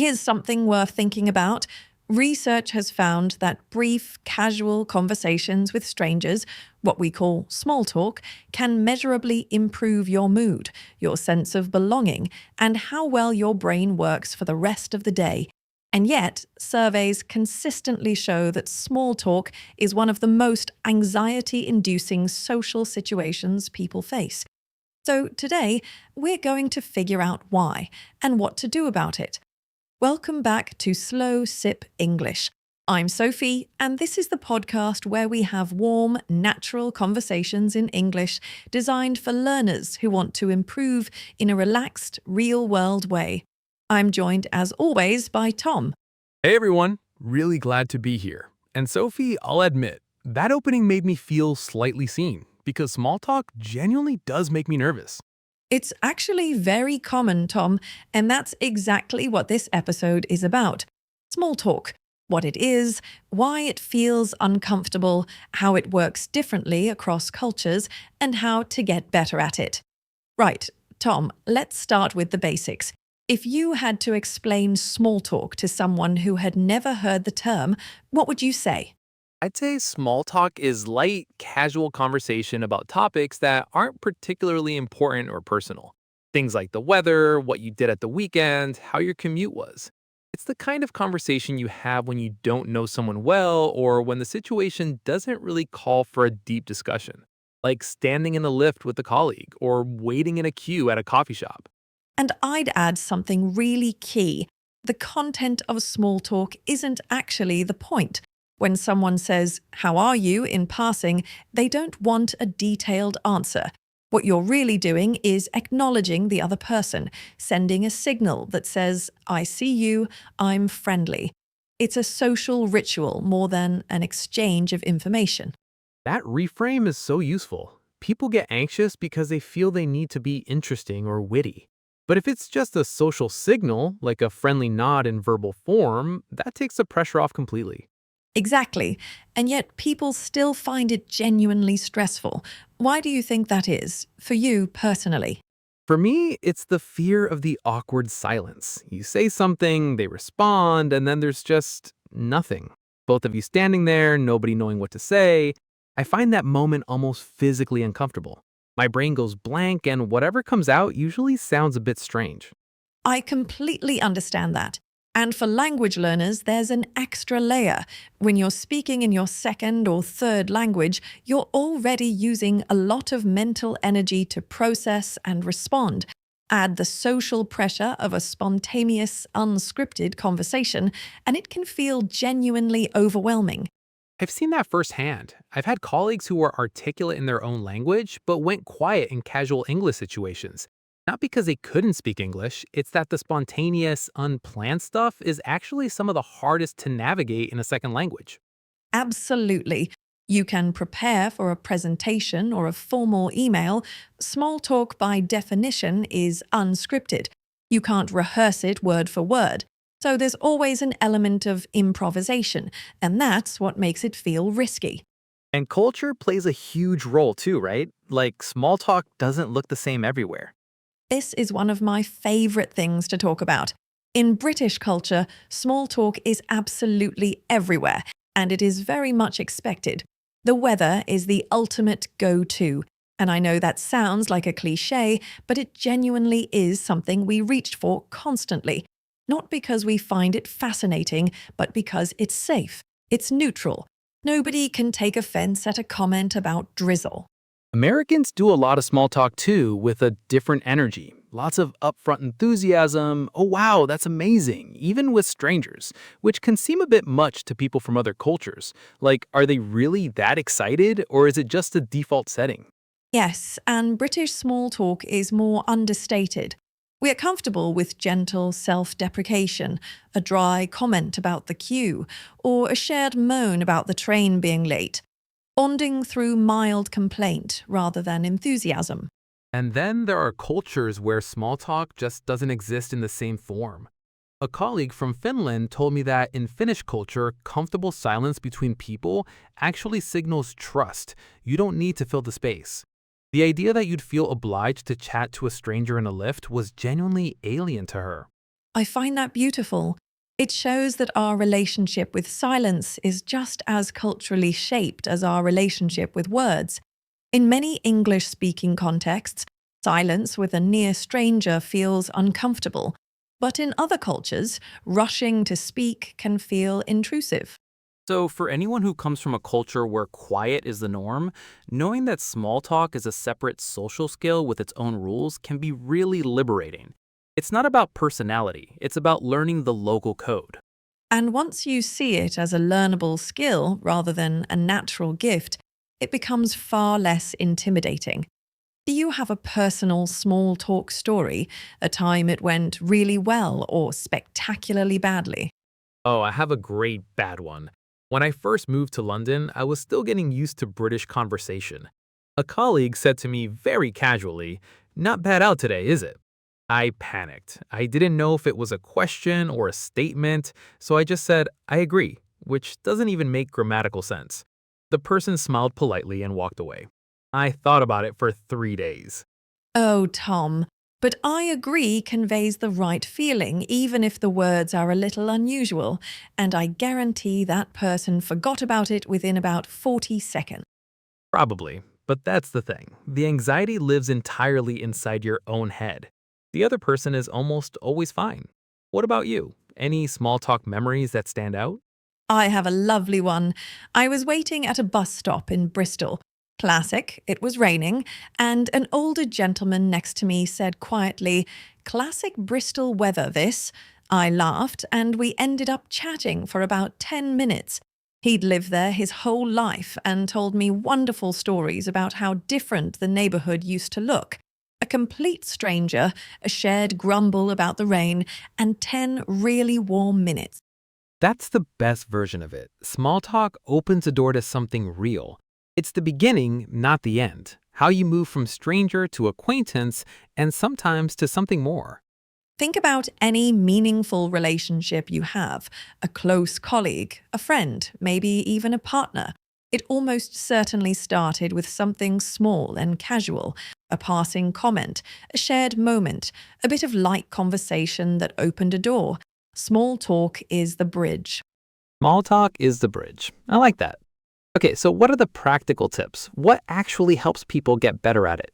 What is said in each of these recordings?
Here's something worth thinking about. Research has found that brief, casual conversations with strangers, what we call small talk, can measurably improve your mood, your sense of belonging, and how well your brain works for the rest of the day. And yet, surveys consistently show that small talk is one of the most anxiety-inducing social situations people face. So today, we're going to figure out why and what to do about it. Welcome back to Slow Sip English. I'm Sophie, and this is the podcast where we have warm, natural conversations in English designed for learners who want to improve in a relaxed, real-world way. I'm joined, as always, by Tom. Hey everyone, really glad to be here. And Sophie, I'll admit, that opening made me feel slightly seen, because small talk genuinely does make me nervous. It's actually very common, Tom, and that's exactly what this episode is about. Small talk. What it is, why it feels uncomfortable, how it works differently across cultures, and how to get better at it. Right, Tom, let's start with the basics. If you had to explain small talk to someone who had never heard the term, what would you say? I'd say small talk is light, casual conversation about topics that aren't particularly important or personal. Things like the weather, what you did at the weekend, how your commute was. It's the kind of conversation you have when you don't know someone well or when the situation doesn't really call for a deep discussion, like standing in a lift with a colleague or waiting in a queue at a coffee shop. And I'd add something really key. The content of small talk isn't actually the point. When someone says, "How are you?" in passing, they don't want a detailed answer. What you're really doing is acknowledging the other person, sending a signal that says, "I see you, I'm friendly." It's a social ritual more than an exchange of information. That reframe is so useful. People get anxious because they feel they need to be interesting or witty. But if it's just a social signal, like a friendly nod in verbal form, that takes the pressure off completely. Exactly. And yet people still find it genuinely stressful. Why do you think that is, for you personally? For me, it's the fear of the awkward silence. You say something, they respond, and then there's just nothing. Both of you standing there, nobody knowing what to say. I find that moment almost physically uncomfortable. My brain goes blank, and whatever comes out usually sounds a bit strange. I completely understand that. And for language learners, there's an extra layer. When you're speaking in your second or third language, you're already using a lot of mental energy to process and respond. Add the social pressure of a spontaneous, unscripted conversation, and it can feel genuinely overwhelming. I've seen that firsthand. I've had colleagues who were articulate in their own language, but went quiet in casual English situations. Not because they couldn't speak English, it's that the spontaneous, unplanned stuff is actually some of the hardest to navigate in a second language. Absolutely. You can prepare for a presentation or a formal email. Small talk, by definition, is unscripted. You can't rehearse it word for word. So there's always an element of improvisation, and that's what makes it feel risky. And culture plays a huge role too, right? Like small talk doesn't look the same everywhere. This is one of my favorite things to talk about. In British culture, small talk is absolutely everywhere, and it is very much expected. The weather is the ultimate go-to, and I know that sounds like a cliché, but it genuinely is something we reach for constantly. Not because we find it fascinating, but because it's safe. It's neutral. Nobody can take offense at a comment about drizzle. Americans do a lot of small talk too, with a different energy. Lots of upfront enthusiasm. Oh wow, that's amazing, even with strangers, which can seem a bit much to people from other cultures. Like, are they really that excited, or is it just a default setting? Yes, and British small talk is more understated. We are comfortable with gentle self-deprecation, a dry comment about the queue, or a shared moan about the train being late, bonding through mild complaint rather than enthusiasm. And then there are cultures where small talk just doesn't exist in the same form. A colleague from Finland told me that in Finnish culture, comfortable silence between people actually signals trust. You don't need to fill the space. The idea that you'd feel obliged to chat to a stranger in a lift was genuinely alien to her. I find that beautiful. It shows that our relationship with silence is just as culturally shaped as our relationship with words. In many English-speaking contexts, silence with a near stranger feels uncomfortable, but in other cultures, rushing to speak can feel intrusive. So, for anyone who comes from a culture where quiet is the norm, knowing that small talk is a separate social skill with its own rules can be really liberating. It's not about personality, it's about learning the local code. And once you see it as a learnable skill rather than a natural gift, it becomes far less intimidating. Do you have a personal small talk story, a time it went really well or spectacularly badly? Oh, I have a great bad one. When I first moved to London, I was still getting used to British conversation. A colleague said to me very casually, "Not bad out today, is it?" I panicked. I didn't know if it was a question or a statement, so I just said, "I agree," which doesn't even make grammatical sense. The person smiled politely and walked away. I thought about it for 3 days. Oh, Tom, but I agree conveys the right feeling, even if the words are a little unusual, and I guarantee that person forgot about it within about 40 seconds. Probably, but that's the thing. The anxiety lives entirely inside your own head. The other person is almost always fine. What about you? Any small talk memories that stand out? I have a lovely one. I was waiting at a bus stop in Bristol. Classic, it was raining, and an older gentleman next to me said quietly, "Classic Bristol weather, this." I laughed, and we ended up chatting for about 10 minutes. He'd lived there his whole life and told me wonderful stories about how different the neighborhood used to look. A complete stranger, a shared grumble about the rain, and 10 really warm minutes. That's the best version of it. Small talk opens a door to something real. It's the beginning, not the end. How you move from stranger to acquaintance and sometimes to something more. Think about any meaningful relationship you have, a close colleague, a friend, maybe even a partner. It almost certainly started with something small and casual, a passing comment, a shared moment, a bit of light conversation that opened a door. Small talk is the bridge. Small talk is the bridge. I like that. Okay, so what are the practical tips? What actually helps people get better at it?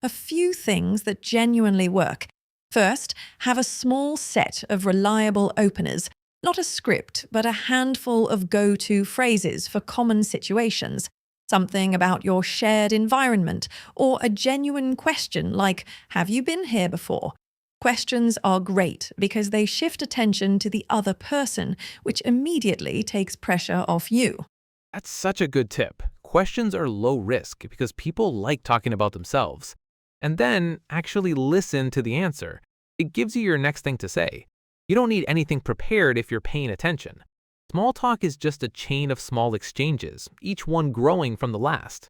A few things that genuinely work. First, have a small set of reliable openers, not a script, but a handful of go-to phrases for common situations. Something about your shared environment, or a genuine question like, "Have you been here before?" Questions are great because they shift attention to the other person, which immediately takes pressure off you. That's such a good tip. Questions are low risk because people like talking about themselves. And then actually listen to the answer. It gives you your next thing to say. You don't need anything prepared if you're paying attention. Small talk is just a chain of small exchanges, each one growing from the last.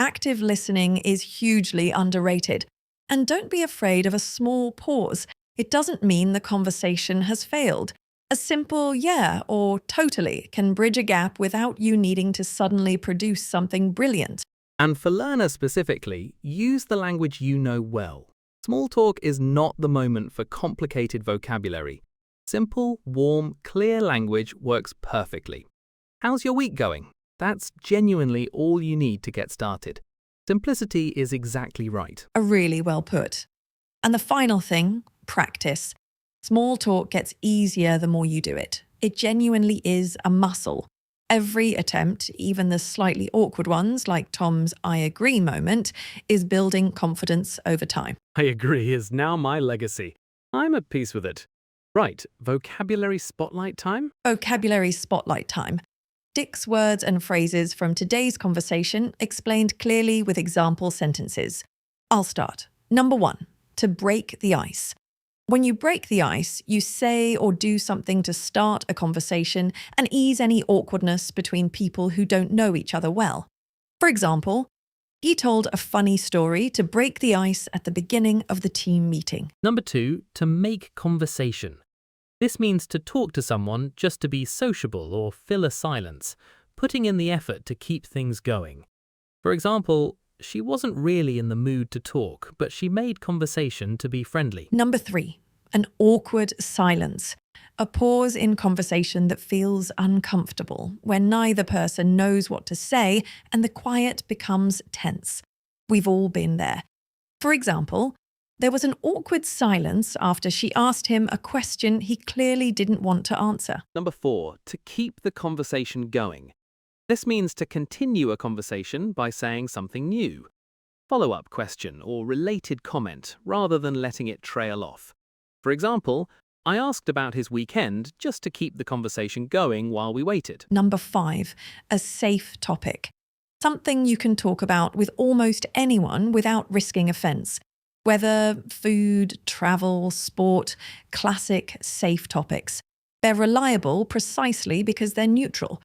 Active listening is hugely underrated. And don't be afraid of a small pause. It doesn't mean the conversation has failed. A simple yeah or totally can bridge a gap without you needing to suddenly produce something brilliant. And for learners specifically, use the language you know well. Small talk is not the moment for complicated vocabulary. Simple, warm, clear language works perfectly. How's your week going? That's genuinely all you need to get started. Simplicity is exactly right. Really well put. And the final thing, practice. Small talk gets easier the more you do it. It genuinely is a muscle. Every attempt, even the slightly awkward ones like Tom's "I agree" moment, is building confidence over time. I agree is now my legacy. I'm at peace with it. Right, vocabulary spotlight time? Vocabulary spotlight time. Dick's words and phrases from today's conversation explained clearly with example sentences. I'll start. Number 1, to break the ice. When you break the ice, you say or do something to start a conversation and ease any awkwardness between people who don't know each other well. For example, he told a funny story to break the ice at the beginning of the team meeting. Number 2, to make conversation. This means to talk to someone just to be sociable or fill a silence, putting in the effort to keep things going. For example, she wasn't really in the mood to talk, but she made conversation to be friendly. Number 3, An awkward silence. A pause in conversation that feels uncomfortable, where neither person knows what to say and the quiet becomes tense. We've all been there. For example, there was an awkward silence after she asked him a question he clearly didn't want to answer. Number 4, to keep the conversation going. This means to continue a conversation by saying something new. Follow-up question or related comment rather than letting it trail off. For example, I asked about his weekend just to keep the conversation going while we waited. Number 5, a safe topic. Something you can talk about with almost anyone without risking offense. Whether food, travel, sport, classic, safe topics. They're reliable precisely because they're neutral.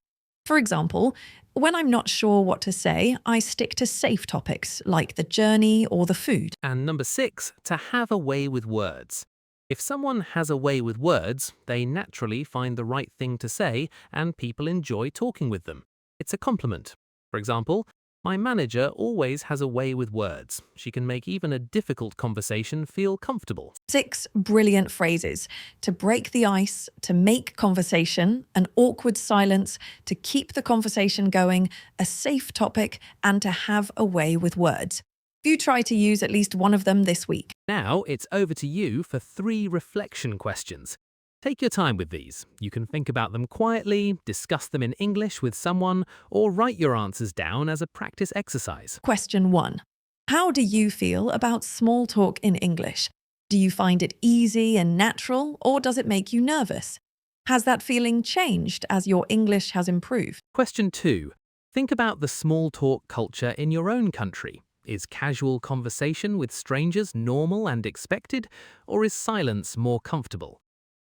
For example, when I'm not sure what to say, I stick to safe topics like the journey or the food. And number 6, to have a way with words. If someone has a way with words, they naturally find the right thing to say and people enjoy talking with them. It's a compliment. For example, my manager always has a way with words. She can make even a difficult conversation feel comfortable. 6 brilliant phrases to break the ice, to make conversation, an awkward silence, to keep the conversation going, a safe topic, and to have a way with words. You try to use at least one of them this week. Now it's over to you for 3 reflection questions. Take your time with these. You can think about them quietly, discuss them in English with someone, or write your answers down as a practice exercise. Question 1. How do you feel about small talk in English? Do you find it easy and natural, or does it make you nervous? Has that feeling changed as your English has improved? Question 2. Think about the small talk culture in your own country. Is casual conversation with strangers normal and expected, or is silence more comfortable?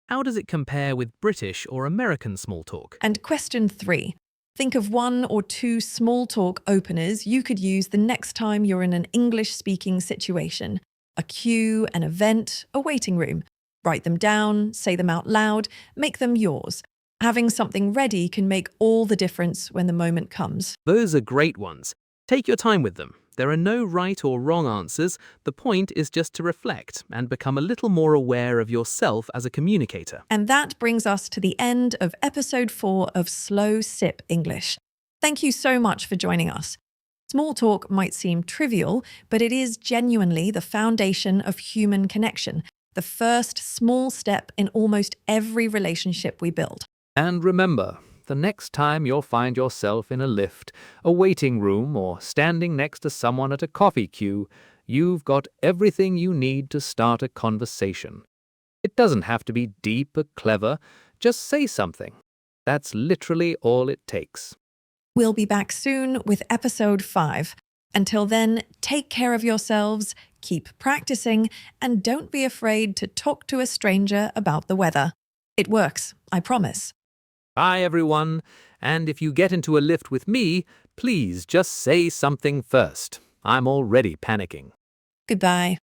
How does it compare with British or American small talk? And question 3. Think of 1 or 2 small talk openers you could use the next time you're in an English-speaking situation. A queue, an event, a waiting room. Write them down, say them out loud, make them yours. Having something ready can make all the difference when the moment comes. Those are great ones. Take your time with them. There are no right or wrong answers. The point is just to reflect and become a little more aware of yourself as a communicator. And that brings us to the end of episode 4 of Slow Sip English. Thank you so much for joining us. Small talk might seem trivial, but it is genuinely the foundation of human connection, the first small step in almost every relationship we build. And remember, the next time you'll find yourself in a lift, a waiting room, or standing next to someone at a coffee queue, you've got everything you need to start a conversation. It doesn't have to be deep or clever, just say something. That's literally all it takes. We'll be back soon with episode 5. Until then, take care of yourselves, keep practicing, and don't be afraid to talk to a stranger about the weather. It works, I promise. Bye, everyone. And if you get into a lift with me, please just say something first. I'm already panicking. Goodbye.